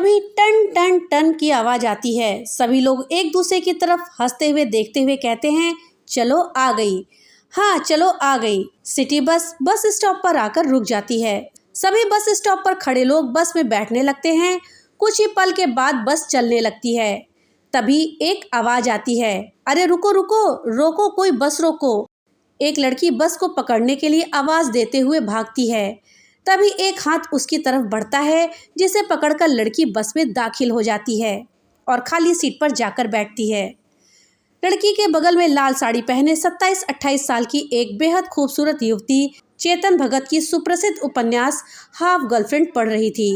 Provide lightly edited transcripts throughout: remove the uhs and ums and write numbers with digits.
तभी ton ton ton की आवाज आती है। सभी लोग एक दूसरे की तरफ हंसते हुए देखते हुए कहते हैं, चलो आ गई। हाँ चलो आ गई। सिटी बस बस स्टॉप पर आकर रुक जाती है। सभी बस स्टॉप पर खड़े लोग बस में बैठने लगते हैं। कुछ ही पल के बाद बस चलने लगती है। तभी एक आवाज आती है, अरे रुको रुको, रोको, कोई बस रोको। एक लड़की बस को पकड़ने के लिए आवाज देते हुए भागती है। तभी एक हाथ उसकी तरफ बढ़ता है, जिसे पकड़कर लड़की बस में दाखिल हो जाती है और खाली सीट पर जाकर बैठती है। लड़की के बगल में लाल साड़ी पहने 27-28 साल की एक बेहद खूबसूरत युवती चेतन भगत की सुप्रसिद्ध उपन्यास हाफ गर्लफ्रेंड पढ़ रही थी।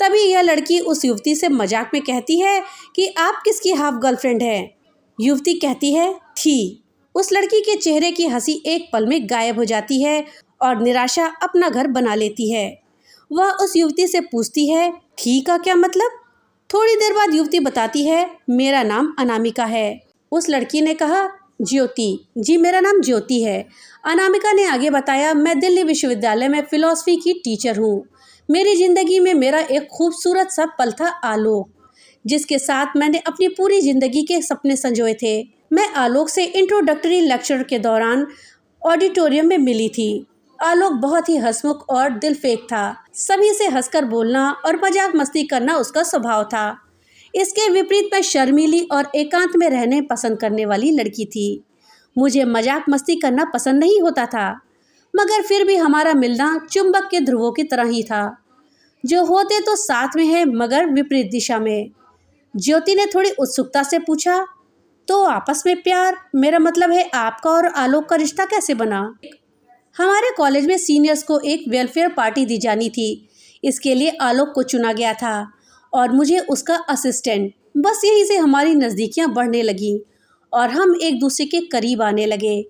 तभी यह लड़की उस युवती से मजाक में कहती है कि आप किसकी हाफ गर्लफ्रेंड है? युवती कहती है, थी। उस लड़की के चेहरे की हंसी एक पल में गायब हो जाती है और निराशा अपना घर बना लेती है। वह उस युवती से पूछती है, थी का क्या मतलब? थोड़ी देर बाद युवती बताती है, मेरा नाम अनामिका है। उस लड़की ने कहा, ज्योति? जी मेरा नाम ज्योति है। अनामिका ने आगे बताया, मैं दिल्ली विश्वविद्यालय में फिलॉसफी की टीचर हूँ। मेरी ज़िंदगी में मेरा एक खूबसूरत सा पल था आलोक, जिसके साथ मैंने अपनी पूरी ज़िंदगी के सपने संजोए थे। मैं आलोक से इंट्रोडक्टरी लेक्चर के दौरान ऑडिटोरियम में मिली थी। आलोक बहुत ही हंसमुख और दिलफेक था। सभी से हंसकर बोलना और मजाक मस्ती करना उसका स्वभाव था। इसके विपरीत मैं शर्मीली और एकांत में रहने पसंद करने वाली लड़की थी। मुझे मजाक मस्ती करना पसंद नहीं होता था, मगर फिर भी हमारा मिलना चुंबक के ध्रुवों की तरह ही था, जो होते तो साथ में है मगर विपरीत दिशा में। ज्योति ने थोड़ी उत्सुकता से पूछा, तो आपस में प्यार? मेरा मतलब है आपका और आलोक का रिश्ता कैसे बना? हमारे कॉलेज में सीनियर्स को एक वेलफेयर पार्टी दी जानी थी। इसके लिए आलोक को चुना गया था और मुझे उसका असिस्टेंट। बस यहीं से हमारी नज़दीकियां बढ़ने लगी और हम एक दूसरे के करीब आने लगे।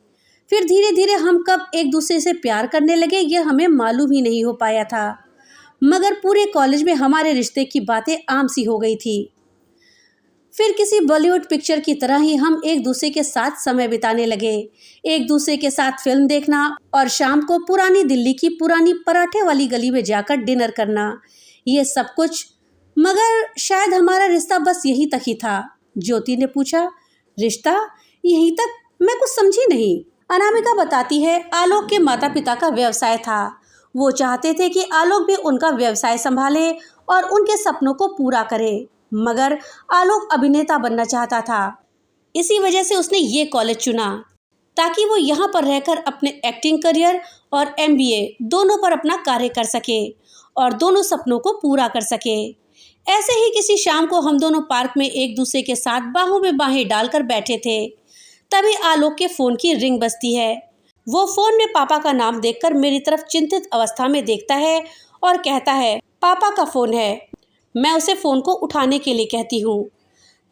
फिर धीरे धीरे हम कब एक दूसरे से प्यार करने लगे यह हमें मालूम ही नहीं हो पाया था, मगर पूरे कॉलेज में हमारे रिश्ते की बातें आम सी हो गई थी। फिर किसी बॉलीवुड पिक्चर की तरह ही हम एक दूसरे के साथ समय बिताने लगे। एक दूसरे के साथ फिल्म देखना और शाम को पुरानी दिल्ली की पुरानी पराठे वाली गली में जाकर डिनर करना, ये सब कुछ। मगर शायद हमारा रिश्ता बस यहीं तक ही था। ज्योति ने पूछा, रिश्ता यहीं तक? मैं कुछ समझी नहीं। अनामिका बताती है, आलोक के माता पिता का व्यवसाय था। वो चाहते थे कि आलोक भी उनका व्यवसाय संभाले और उनके सपनों को पूरा करे, मगर आलोक अभिनेता बनना चाहता था। इसी वजह से उसने ये कॉलेज चुना ताकि वो यहाँ पर रहकर अपने एक्टिंग करियर और एमबीए दोनों पर अपना कार्य कर सके और दोनों सपनों को पूरा कर सके। ऐसे ही किसी शाम को हम दोनों पार्क में एक दूसरे के साथ बाहों में बाहें डालकर बैठे थे। तभी आलोक के फ़ोन की रिंग बजती है। वो फ़ोन में पापा का नाम देखकर मेरी तरफ चिंतित अवस्था में देखता है और कहता है, पापा का फ़ोन है। मैं उसे फ़ोन को उठाने के लिए कहती हूँ।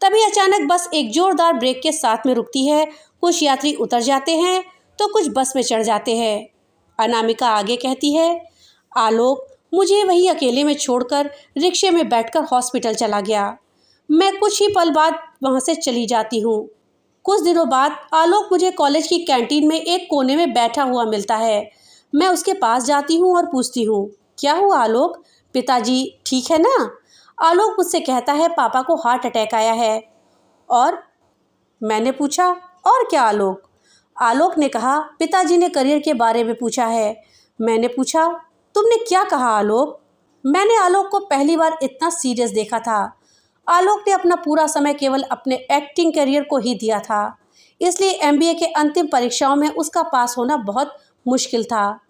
तभी अचानक बस एक ज़ोरदार ब्रेक के साथ में रुकती है। कुछ यात्री उतर जाते हैं तो कुछ बस में चढ़ जाते हैं। अनामिका आगे कहती है, आलोक मुझे वही अकेले में छोड़कर रिक्शे में बैठकर हॉस्पिटल चला गया। मैं कुछ ही पल बाद वहाँ से चली जाती हूँ। कुछ दिनों बाद आलोक मुझे कॉलेज की कैंटीन में एक कोने में बैठा हुआ मिलता है। मैं उसके पास जाती हूँ और पूछती हूँ, क्या हुआ आलोक, पिताजी ठीक है ना? आलोक मुझसे कहता है, पापा को हार्ट अटैक आया है। और मैंने पूछा, और क्या आलोक? आलोक ने कहा, पिताजी ने करियर के बारे में पूछा है। मैंने पूछा, तुमने क्या कहा आलोक? मैंने आलोक को पहली बार इतना सीरियस देखा था। आलोक ने अपना पूरा समय केवल अपने एक्टिंग करियर को ही दिया था, इसलिए एमबीए के अंतिम परीक्षाओं में उसका पास होना बहुत मुश्किल था।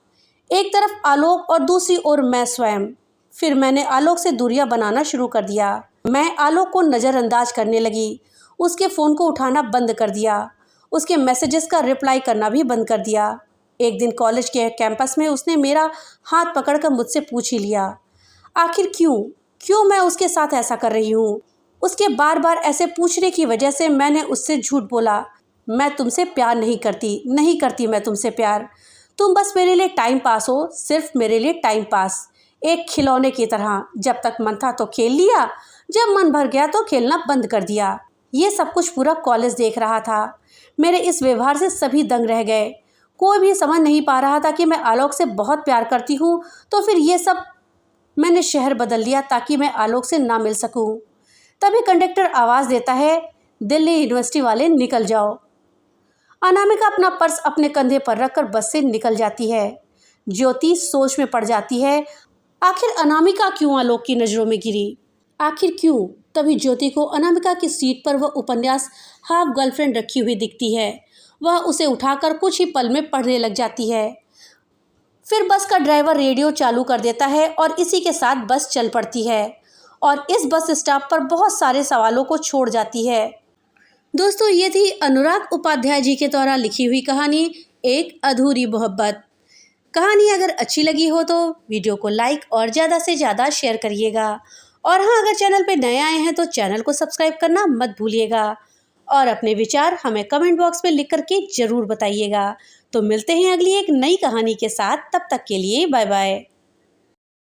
एक तरफ आलोक और दूसरी ओर मैं स्वयं। फिर मैंने आलोक से दूरियां बनाना शुरू कर दिया। मैं आलोक को नज़रअंदाज करने लगी। उसके फ़ोन को उठाना बंद कर दिया। उसके मैसेजेस का रिप्लाई करना भी बंद कर दिया। एक दिन कॉलेज के कैंपस में उसने मेरा हाथ पकड़कर मुझसे पूछ ही लिया, आखिर क्यों मैं उसके साथ ऐसा कर रही हूँ। उसके बार बार ऐसे पूछने की वजह से मैंने उससे झूठ बोला, मैं तुमसे प्यार नहीं करती मैं तुमसे प्यार। तुम बस मेरे लिए टाइम पास हो, सिर्फ मेरे लिए टाइम पास, एक खिलौने की तरह। जब तक मन था तो खेल लिया, जब मन भर गया तो खेलना बंद कर दिया। ये सब कुछ पूरा कॉलेज देख रहा था। मेरे इस व्यवहार से सभी दंग रह गए। कोई भी समझ नहीं पा रहा था कि मैं आलोक से बहुत प्यार करती हूँ, तो फिर ये सब मैंने शहर बदल लिया ताकि मैं आलोक से ना मिल सकूं। तभी कंडक्टर आवाज़ देता है, दिल्ली यूनिवर्सिटी वाले निकल जाओ। अनामिका अपना पर्स अपने कंधे पर रखकर बस से निकल जाती है। ज्योति सोच में पड़ जाती है, आखिर अनामिका क्यों आलोक की नज़रों में गिरी, आखिर क्यों? तभी ज्योति को अनामिका की सीट पर वह उपन्यास हाफ गर्लफ्रेंड रखी हुई दिखती है। वह उसे उठाकर कुछ ही पल में पढ़ने लग जाती है। फिर बस का ड्राइवर रेडियो चालू कर देता है और इसी के साथ बस चल पड़ती है और इस बस स्टॉप पर बहुत सारे सवालों को छोड़ जाती है। दोस्तों, ये थी अनुराग उपाध्याय जी के द्वारा लिखी हुई कहानी एक अधूरी मोहब्बत। कहानी अगर अच्छी लगी हो तो वीडियो को लाइक और ज़्यादा से ज़्यादा शेयर करिएगा। और हाँ, अगर चैनल पे नए आए हैं तो चैनल को सब्सक्राइब करना मत भूलिएगा और अपने विचार हमें कमेंट बॉक्स में लिख करके ज़रूर बताइएगा। तो मिलते हैं अगली एक नई कहानी के साथ, तब तक के लिए बाय बाय।